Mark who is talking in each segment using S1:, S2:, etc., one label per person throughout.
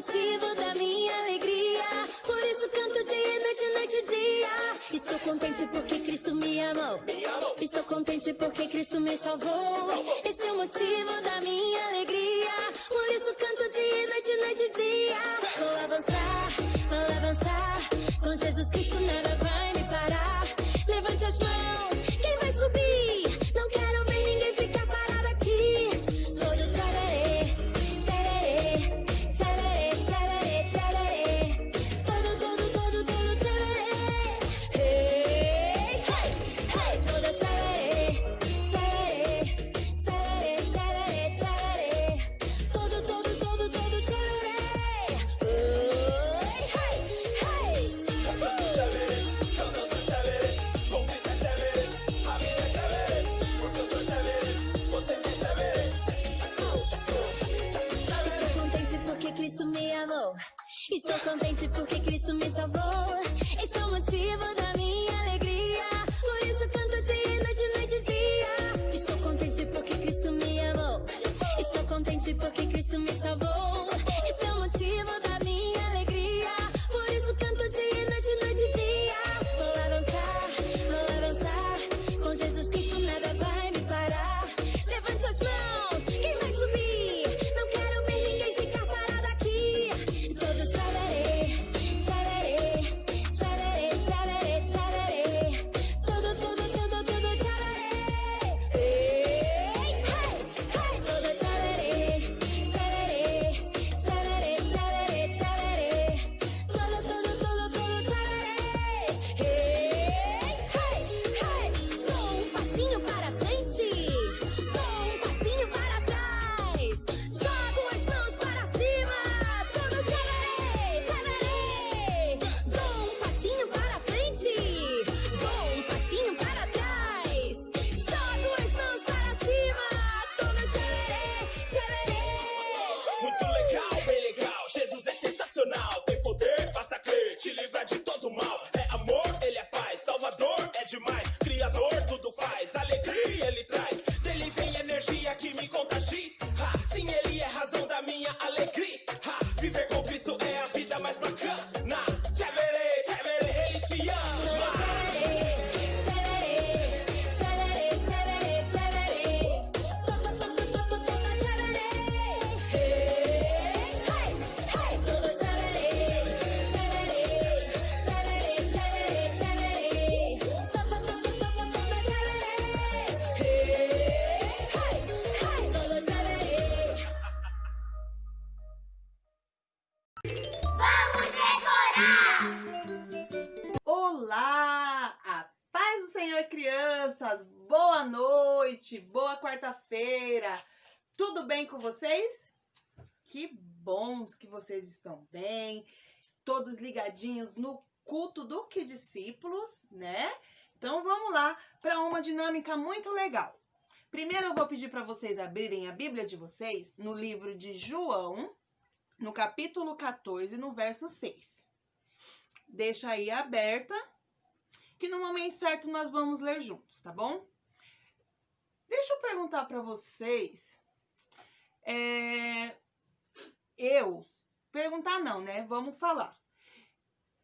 S1: motivo da minha alegria. Por isso canto dia, noite, noite e dia. Estou contente porque Cristo me amou. Estou contente porque Cristo me salvou. Esse é o motivo da minha alegria. Por isso canto dia, noite, noite e dia. Vou avançar. Com Jesus Cristo nada vai me parar. Levante as mãos, quem vai subir? Não quero ver ninguém ficar parado aqui. Todo tcharerê, tcharerê, tcharerê, tcharerê, tcharerê. Todo tcharerê. Hey, hey, hey. Todo tcharerê, tcharerê, tcharerê, tcharerê, tcharerê. Todo tcharerê. Hey, hey, hey. Cristo me amou. Estou contente porque Cristo me salvou. Esse é o motivo da minha alegria. Por isso canto dia, noite, noite e dia. Estou contente porque Cristo me amou. Estou contente porque Cristo me salvou. Esse é o motivo da minha alegria. Por isso canto dia, noite, noite e dia. Vou avançar. Com Jesus Cristo nada vai me parar. Levante as mãos, quem vai subir? Não quero ver ninguém ficar parado aqui. Todo tcharerê, tcharerê, tcharerê, tcharerê, tcharerê. Todo tcharerê. Hey, hey, hey. Todo tcharerê, tcharerê, tcharerê, tcharerê, tcharerê. Todo tcharerê. Hey, hey, hey. Dou um passinho para frente, dou um passinho para trás, jogo as mãos para cima. Todo tcharerê, tcharerê. Dou um passinho para frente, dou um passinho para trás, jogo as mãos para cima. Todo tcharerê, tcharerê.
S2: Muito legal, bem legal, Jesus é sensacional. Tem poder, basta crer, te livra de todo mal. É amor, ele é paz, salvador, é demais. Criador, tudo faz, alegria ele traz. Dele vem energia que me contagia. Sim, ele é razão da minha alegria. Viver com Cristo é a vida mais bacana. Tchaverê, tchaverê, ele te ama.
S3: Olá! A paz do Senhor, crianças! Boa noite! Boa quarta-feira! Tudo bem com vocês? Que bom que vocês estão bem, todos ligadinhos no culto do Que Discípulos, né? Então vamos lá para uma dinâmica muito legal. Primeiro eu vou pedir para vocês abrirem a Bíblia de vocês no livro de João, no capítulo 14, no verso 6. Deixa aí aberta, que no momento certo nós vamos ler juntos, tá bom? Deixa eu perguntar para vocês. Perguntar não, né? Vamos falar.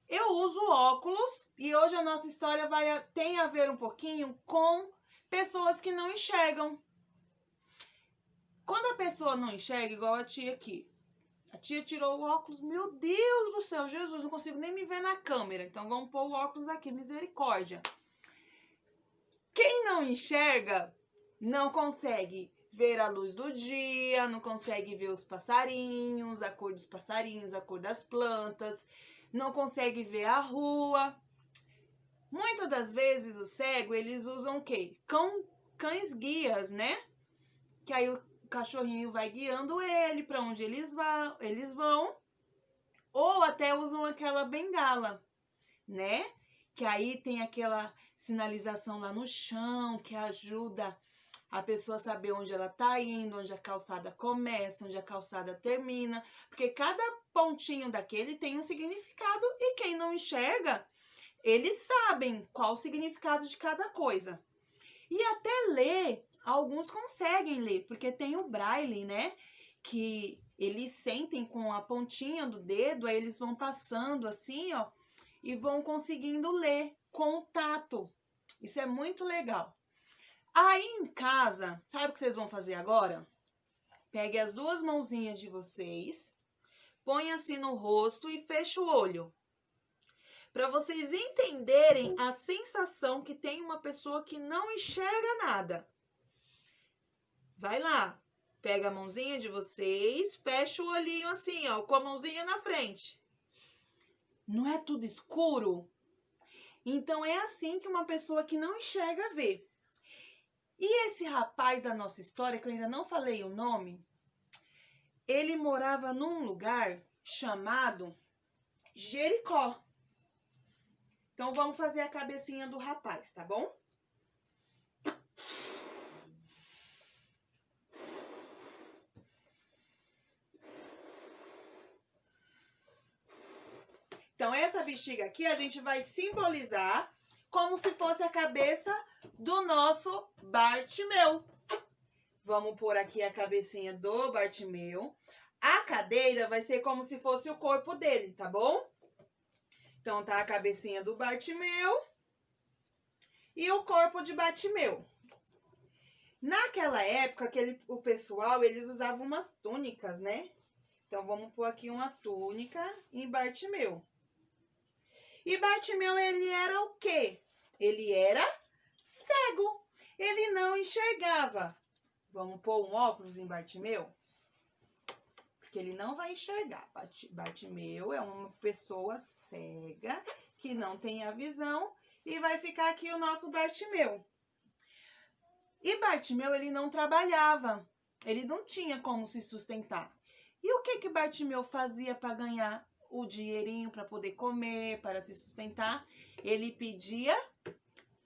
S3: Eu uso óculos e hoje a nossa história tem a ver um pouquinho com pessoas que não enxergam. Quando a pessoa não enxerga, igual a tia aqui. A tia tirou o óculos, meu Deus do céu, Jesus, não consigo nem me ver na câmera. Então vamos pôr o óculos aqui, misericórdia. Quem não enxerga, não consegue ver a luz do dia, não consegue ver os passarinhos, a cor dos passarinhos, a cor das plantas, não consegue ver a rua. Muitas das vezes o cego, eles usam o quê? Cães guias, né? Que aí o cachorrinho vai guiando ele para onde eles vão, ou até usam aquela bengala, né? Que aí tem aquela sinalização lá no chão que ajuda a pessoa a saber onde ela tá indo, onde a calçada começa, onde a calçada termina, porque cada pontinho daquele tem um significado e quem não enxerga, eles sabem qual o significado de cada coisa. E até ler, alguns conseguem ler, porque tem o braille, né? Que eles sentem com a pontinha do dedo, aí eles vão passando assim, ó, e vão conseguindo ler com o tato. Isso é muito legal. Aí em casa, sabe o que vocês vão fazer agora? Pegue as duas mãozinhas de vocês, põe assim no rosto e fecha o olho. Para vocês entenderem a sensação que tem uma pessoa que não enxerga nada. Vai lá, pega a mãozinha de vocês, fecha o olhinho assim, ó, com a mãozinha na frente. Não é tudo escuro? Então é assim que uma pessoa que não enxerga vê. E esse rapaz da nossa história, que eu ainda não falei o nome, ele morava num lugar chamado Jericó. Então, vamos fazer a cabecinha do rapaz, tá bom? Então, essa bexiga aqui a gente vai simbolizar como se fosse a cabeça do nosso Bartimeu. Vamos pôr aqui a cabecinha do Bartimeu. A cadeira vai ser como se fosse o corpo dele, tá bom? Então, tá a cabecinha do Bartimeu e o corpo de Bartimeu. Naquela época, o pessoal, eles usavam umas túnicas, né? Então, vamos pôr aqui uma túnica em Bartimeu. E Bartimeu, ele era o quê? Ele era cego. Ele não enxergava. Vamos pôr um óculos em Bartimeu? Porque ele não vai enxergar. Bartimeu é uma pessoa cega que não tem a visão e vai ficar aqui o nosso Bartimeu. E Bartimeu, ele não trabalhava. Ele não tinha como se sustentar. E o que Bartimeu fazia para ganhar o dinheirinho para poder comer, para se sustentar? Ele pedia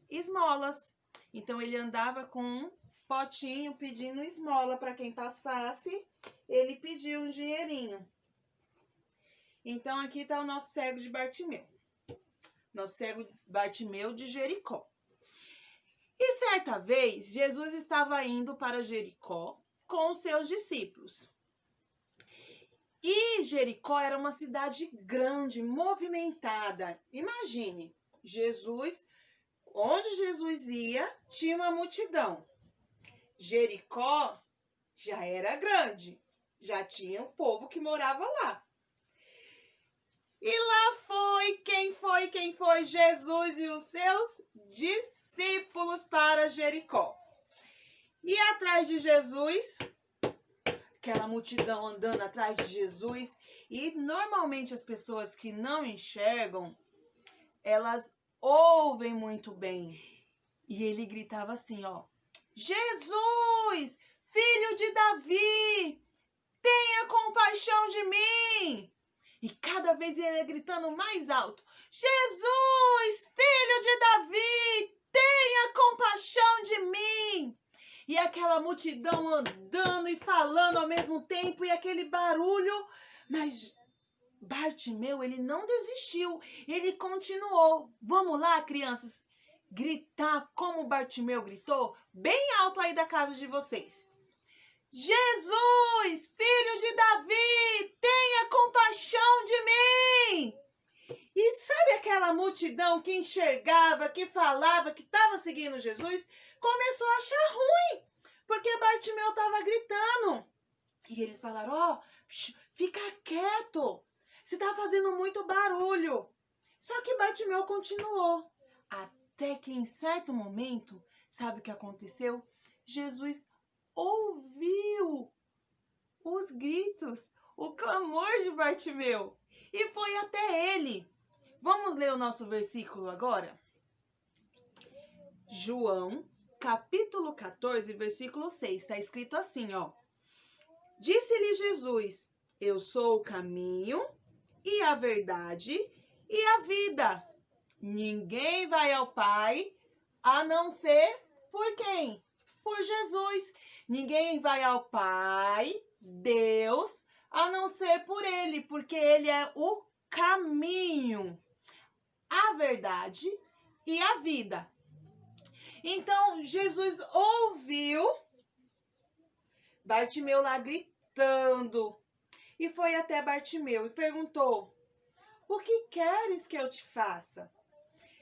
S3: esmolas. Então, ele andava com um potinho pedindo esmola para quem passasse. Ele pediu um dinheirinho. Então, aqui está o nosso cego de Bartimeu. Nosso cego Bartimeu de Jericó. E certa vez, Jesus estava indo para Jericó com os seus discípulos. E Jericó era uma cidade grande, movimentada. Imagine, onde Jesus ia, tinha uma multidão. Jericó já era grande, já tinha o povo que morava lá. E lá quem foi? Jesus e os seus discípulos para Jericó. E atrás de Jesus, aquela multidão andando atrás de Jesus. E normalmente as pessoas que não enxergam, elas ouvem muito bem. E ele gritava assim, ó: Jesus, filho de Davi, tenha compaixão de mim. E cada vez ele ia gritando mais alto: Jesus, filho de Davi, tenha compaixão de mim. E aquela multidão andando e falando ao mesmo tempo, e aquele barulho. Mas Bartimeu, ele não desistiu, ele continuou. Vamos lá, crianças, gritar como Bartimeu gritou, bem alto aí da casa de vocês. Jesus, filho de Davi, tenha compaixão de mim. E sabe aquela multidão que enxergava, que falava, que estava seguindo Jesus, começou a achar ruim, porque Bartimeu estava gritando. E eles falaram: ó, fica quieto, você está fazendo muito barulho. Só que Bartimeu continuou, até que em certo momento, sabe o que aconteceu? Jesus ouviu os gritos, o clamor de Bartimeu e foi até ele. Vamos ler o nosso versículo agora? João, capítulo 14, versículo 6, está escrito assim, ó: Disse-lhe Jesus: eu sou o caminho e a verdade e a vida. Ninguém vai ao Pai a não ser por quem? Por Jesus. Ninguém vai ao Pai, Deus, a não ser por Ele, porque Ele é o caminho, a verdade e a vida. Então, Jesus ouviu Bartimeu lá gritando, e foi até Bartimeu e perguntou: o que queres que eu te faça?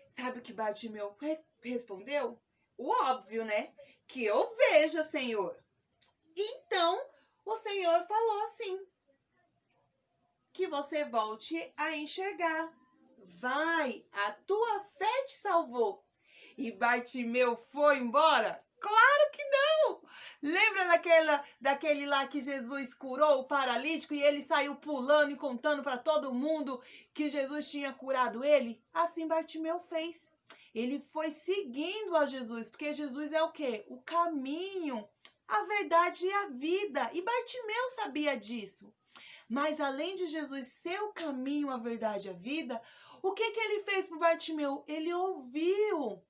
S3: Sabe o que Bartimeu respondeu? O óbvio, né? Que eu veja, Senhor. Então, o Senhor falou assim: que você volte a enxergar. Vai, a tua fé te salvou. E Bartimeu foi embora? Claro que não! Lembra daquele lá que Jesus curou o paralítico e ele saiu pulando e contando para todo mundo que Jesus tinha curado ele? Assim Bartimeu fez. Ele foi seguindo a Jesus, porque Jesus é o quê? O caminho, a verdade e a vida. E Bartimeu sabia disso. Mas além de Jesus ser o caminho, a verdade e a vida, o que ele fez para Bartimeu? Ele ouviu.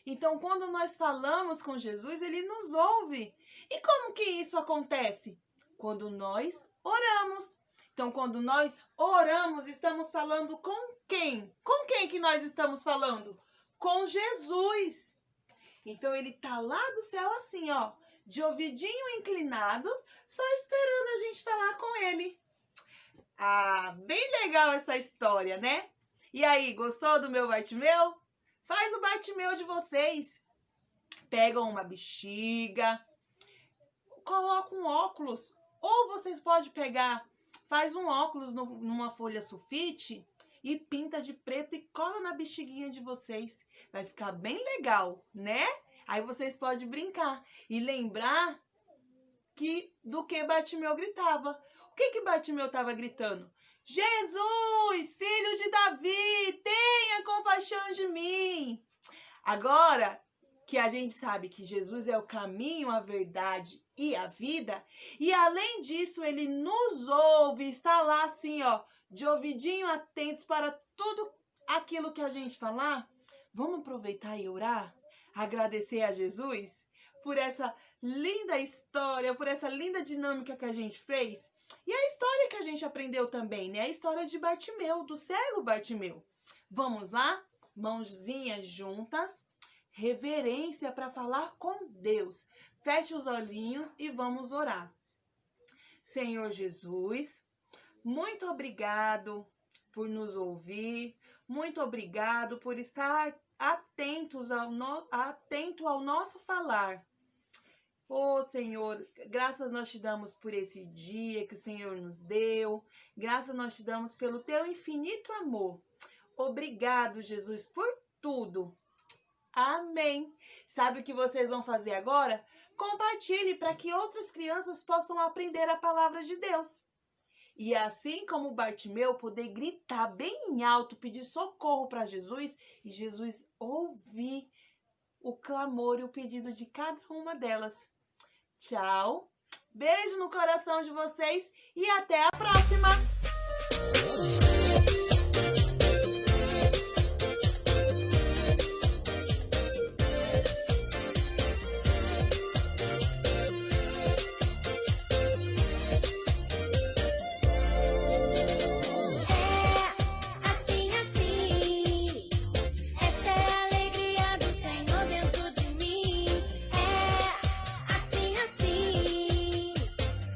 S3: Então, quando nós falamos com Jesus, ele nos ouve. E como que isso acontece? Quando nós oramos. Então, quando nós oramos, estamos falando com quem? Com quem que nós estamos falando? Com Jesus. Então, ele tá lá do céu assim, ó, de ouvidinho inclinados, só esperando a gente falar com ele. Ah, bem legal essa história, né? E aí, gostou do meu Bartimeu? Faz o Bartimeu de vocês. Pegam uma bexiga, colocam um óculos, ou vocês podem pegar, faz um óculos numa folha sulfite e pinta de preto e cola na bexiguinha de vocês. Vai ficar bem legal, né? Aí vocês podem brincar e lembrar do que Bartimeu gritava. O que Bartimeu estava gritando? Jesus, filho de Davi, tenha compaixão de mim. Agora que a gente sabe que Jesus é o caminho, a verdade e a vida, e além disso ele nos ouve, está lá assim, ó, de ouvidinho atentos para tudo aquilo que a gente falar. Vamos aproveitar e orar? Agradecer a Jesus por essa linda história, por essa linda dinâmica que a gente fez. E a história que a gente aprendeu também, né? A história de Bartimeu, do cego Bartimeu. Vamos lá? Mãozinhas juntas. Reverência para falar com Deus. Feche os olhinhos e vamos orar. Senhor Jesus, muito obrigado por nos ouvir. Muito obrigado por estar atento ao nosso falar. Oh, Senhor, graças nós te damos por esse dia que o Senhor nos deu. Graças nós te damos pelo teu infinito amor. Obrigado, Jesus, por tudo. Amém. Sabe o que vocês vão fazer agora? Compartilhe para que outras crianças possam aprender a palavra de Deus. E assim como Bartimeu, poder gritar bem alto, pedir socorro para Jesus e Jesus ouvir o clamor e o pedido de cada uma delas. Tchau, beijo no coração de vocês e até a próxima!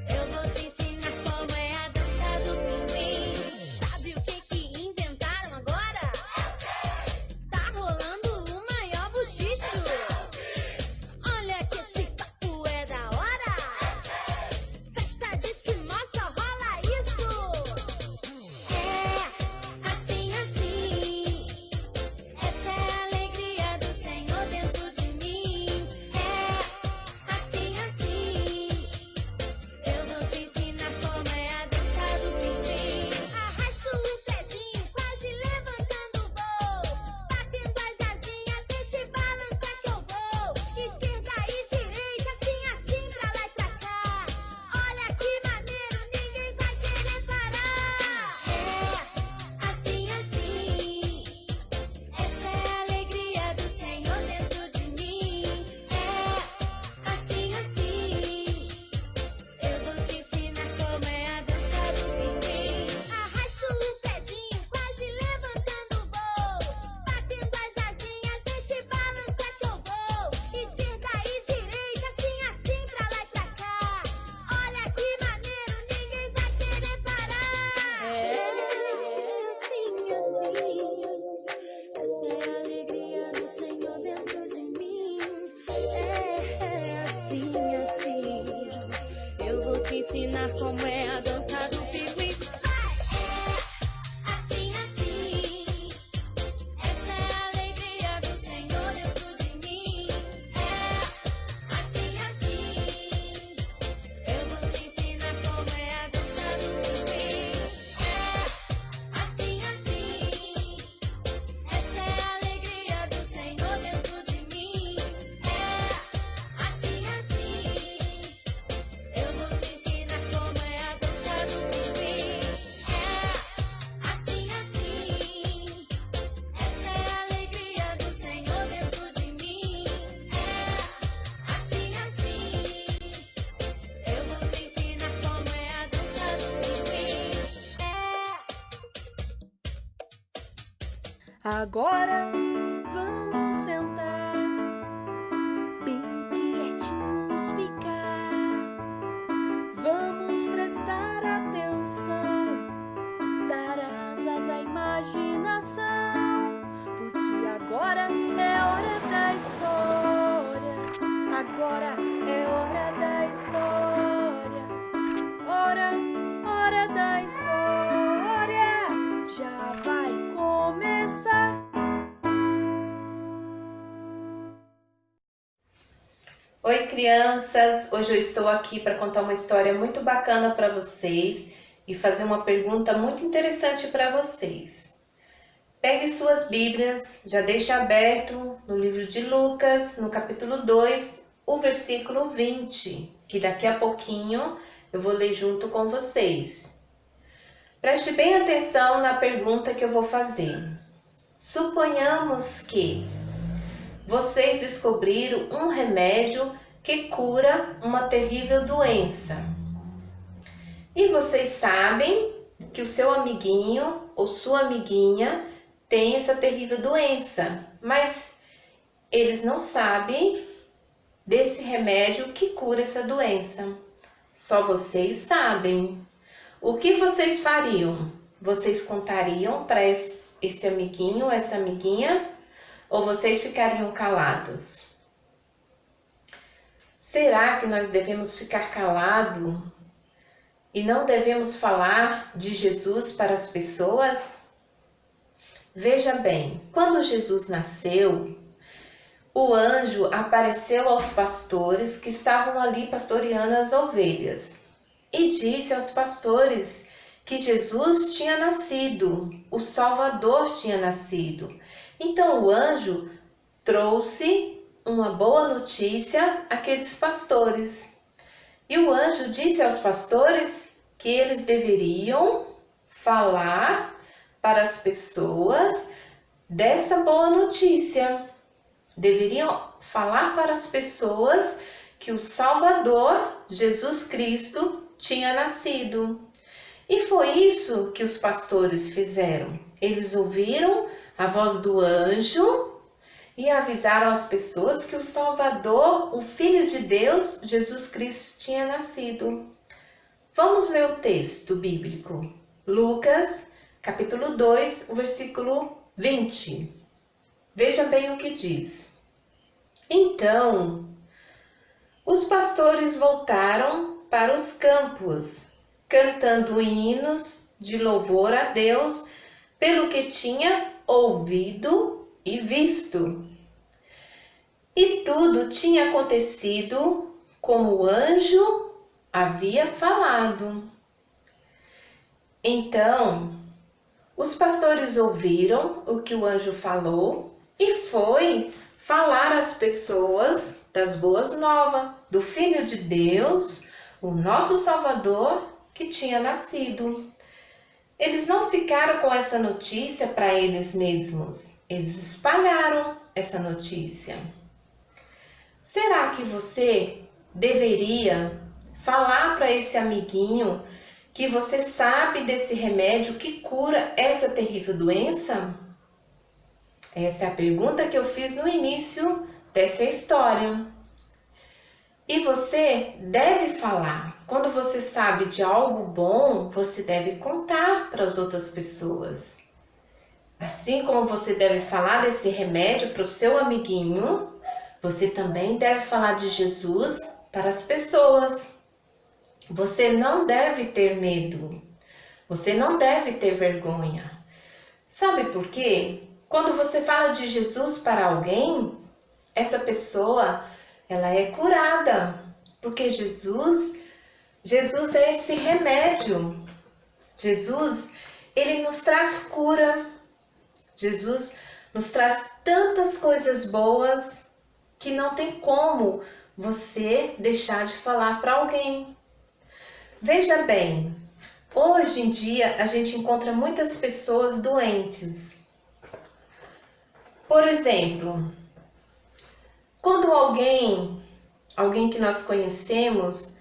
S1: Eu vou te ensinar como é a dança do Agora vamos sentar, bem quietinhos ficar. Vamos prestar atenção, dar asas à imaginação, porque agora é hora da história. Agora é hora da história. Hora da história. Já vai começar.
S4: Oi, crianças! Hoje eu estou aqui para contar uma história muito bacana para vocês e fazer uma pergunta muito interessante para vocês. Pegue suas Bíblias, já deixe aberto no livro de Lucas, no capítulo 2, o versículo 20, que daqui a pouquinho eu vou ler junto com vocês. Preste bem atenção na pergunta que eu vou fazer. Suponhamos que vocês descobriram um remédio que cura uma terrível doença. E vocês sabem que o seu amiguinho ou sua amiguinha tem essa terrível doença, mas eles não sabem desse remédio que cura essa doença. Só vocês sabem. O que vocês fariam? Vocês contariam para esse amiguinho, essa amiguinha? Ou vocês ficariam calados? Será que nós devemos ficar calados e não devemos falar de Jesus para as pessoas? Veja bem, quando Jesus nasceu, o anjo apareceu aos pastores que estavam ali pastoreando as ovelhas e disse aos pastores que Jesus tinha nascido, o Salvador tinha nascido. Então o anjo trouxe uma boa notícia àqueles pastores. E o anjo disse aos pastores que eles deveriam falar para as pessoas dessa boa notícia. Deveriam falar para as pessoas que o Salvador, Jesus Cristo, tinha nascido. E foi isso que os pastores fizeram. Eles ouviram a voz do anjo e avisaram as pessoas que o Salvador, o Filho de Deus, Jesus Cristo, tinha nascido. Vamos ler o texto bíblico. Lucas, capítulo 2, o versículo 20. Veja bem o que diz. Então, os pastores voltaram para os campos, cantando hinos de louvor a Deus pelo que tinha ouvido e visto. E tudo tinha acontecido como o anjo havia falado. Então, os pastores ouviram o que o anjo falou e foi falar às pessoas das boas novas, do Filho de Deus, o nosso Salvador, que tinha nascido. Eles não ficaram com essa notícia para eles mesmos, eles espalharam essa notícia. Será que você deveria falar para esse amiguinho que você sabe desse remédio que cura essa terrível doença? Essa é a pergunta que eu fiz no início dessa história. E você deve falar. Quando você sabe de algo bom, você deve contar para as outras pessoas. Assim como você deve falar desse remédio para o seu amiguinho, você também deve falar de Jesus para as pessoas. Você não deve ter medo. Você não deve ter vergonha. Sabe por quê? Quando você fala de Jesus para alguém, essa pessoa, ela é curada. Porque Jesus é esse remédio. Jesus, ele nos traz cura. Jesus nos traz tantas coisas boas que não tem como você deixar de falar para alguém. Veja bem, hoje em dia a gente encontra muitas pessoas doentes. Por exemplo, quando alguém que nós conhecemos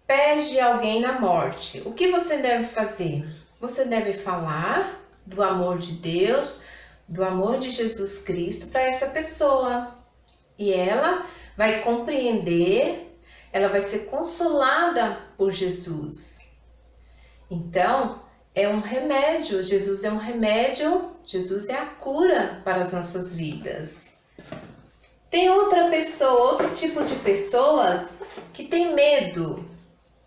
S4: perde alguém na morte, o que você deve fazer? Você deve falar do amor de Deus, do amor de Jesus Cristo para essa pessoa. E ela vai compreender, ela vai ser consolada por Jesus. Então, é um remédio, Jesus é um remédio, Jesus é a cura para as nossas vidas. Tem outra pessoa, outro tipo de pessoas que tem medo.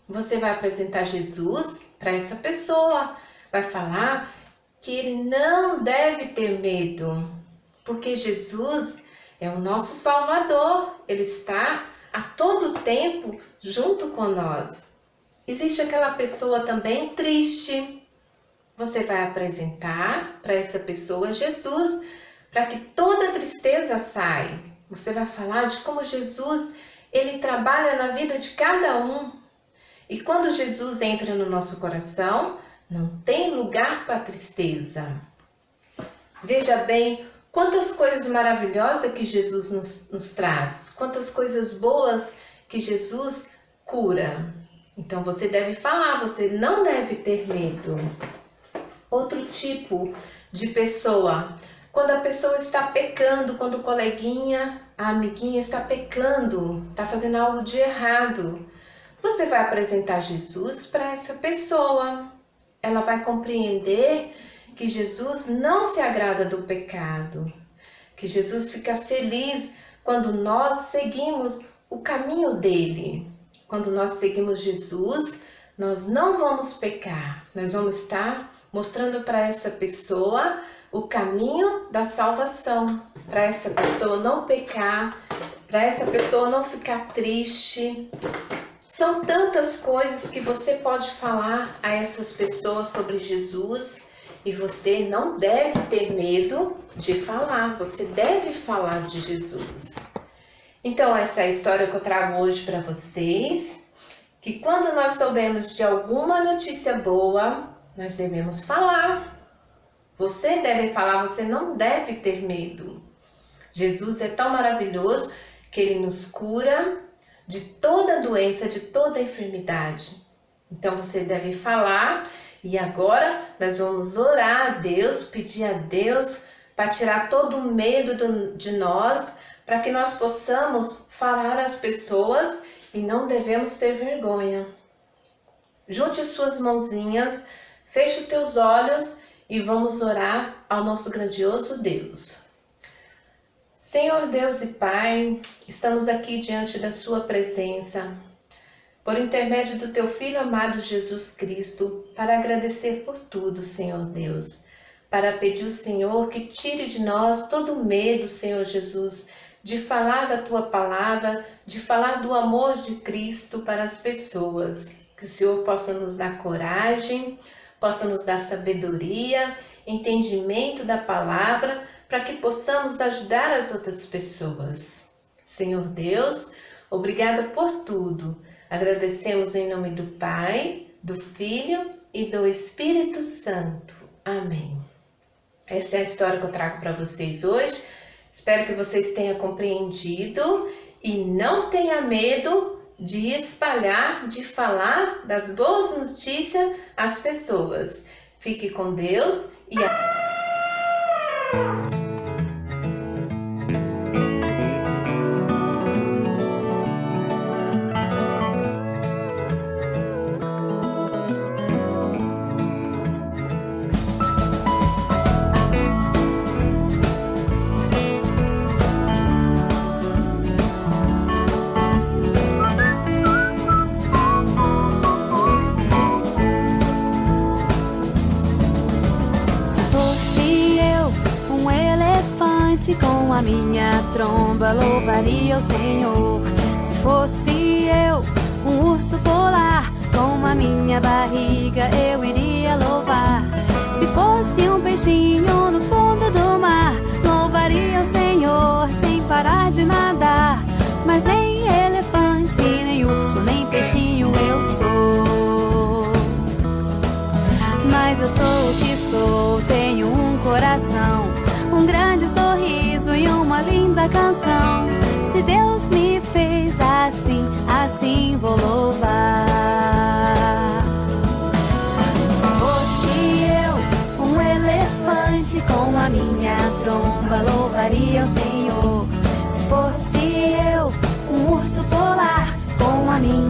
S4: Você vai apresentar Jesus para essa pessoa, vai falar que ele não deve ter medo, porque Jesus é o nosso Salvador, ele está a todo tempo junto com nós. Existe aquela pessoa também triste. Você vai apresentar para essa pessoa Jesus, para que toda tristeza saia. Você vai falar de como Jesus, ele trabalha na vida de cada um. E quando Jesus entra no nosso coração, não tem lugar para tristeza. Veja bem quantas coisas maravilhosas que Jesus nos traz, quantas coisas boas que Jesus cura. Então você deve falar, você não deve ter medo. Outro tipo de pessoa, quando a pessoa está pecando, quando o coleguinha, a amiguinha está pecando, está fazendo algo de errado, você vai apresentar Jesus para essa pessoa. Ela vai compreender que Jesus não se agrada do pecado, que Jesus fica feliz quando nós seguimos o caminho dele. Quando nós seguimos Jesus, nós não vamos pecar, nós vamos estar mostrando para essa pessoa o caminho da salvação, para essa pessoa não pecar, para essa pessoa não ficar triste. São tantas coisas que você pode falar a essas pessoas sobre Jesus e você não deve ter medo de falar, você deve falar de Jesus. Então essa é a história que eu trago hoje para vocês, que quando nós soubemos de alguma notícia boa, nós devemos falar. Você deve falar, você não deve ter medo. Jesus é tão maravilhoso que ele nos cura de toda doença, de toda enfermidade. Então você deve falar e agora nós vamos orar a Deus, pedir a Deus para tirar todo o medo de nós, para que nós possamos falar às pessoas e não devemos ter vergonha. Junte as suas mãozinhas, feche os teus olhos e vamos orar ao nosso grandioso Deus. Senhor Deus e Pai, estamos aqui diante da sua presença, por intermédio do teu Filho amado Jesus Cristo, para agradecer por tudo, Senhor Deus, para pedir ao Senhor que tire de nós todo o medo, Senhor Jesus, de falar da tua palavra, de falar do amor de Cristo para as pessoas. Que o Senhor possa nos dar coragem, possa nos dar sabedoria, entendimento da palavra, para que possamos ajudar as outras pessoas. Senhor Deus, obrigada por tudo. Agradecemos em nome do Pai, do Filho e do Espírito Santo. Amém. Essa é a história que eu trago para vocês hoje. Espero que vocês tenham compreendido e não tenha medo de espalhar, de falar das boas notícias às pessoas. Fique com Deus e
S1: com a minha tromba louvaria o Senhor. Se fosse eu um urso polar, com a minha barriga eu iria louvar. Se fosse um peixinho no fundo do mar, louvaria o Senhor sem parar de nadar. Mas nem elefante, nem urso, nem peixinho eu sou. Mas eu sou o que sou, tenho um coração, um grande sorriso e uma linda canção. Se Deus me fez assim, assim vou louvar. Se fosse eu um elefante, com a minha tromba louvaria o Senhor. Se fosse eu, um urso polar, com a minha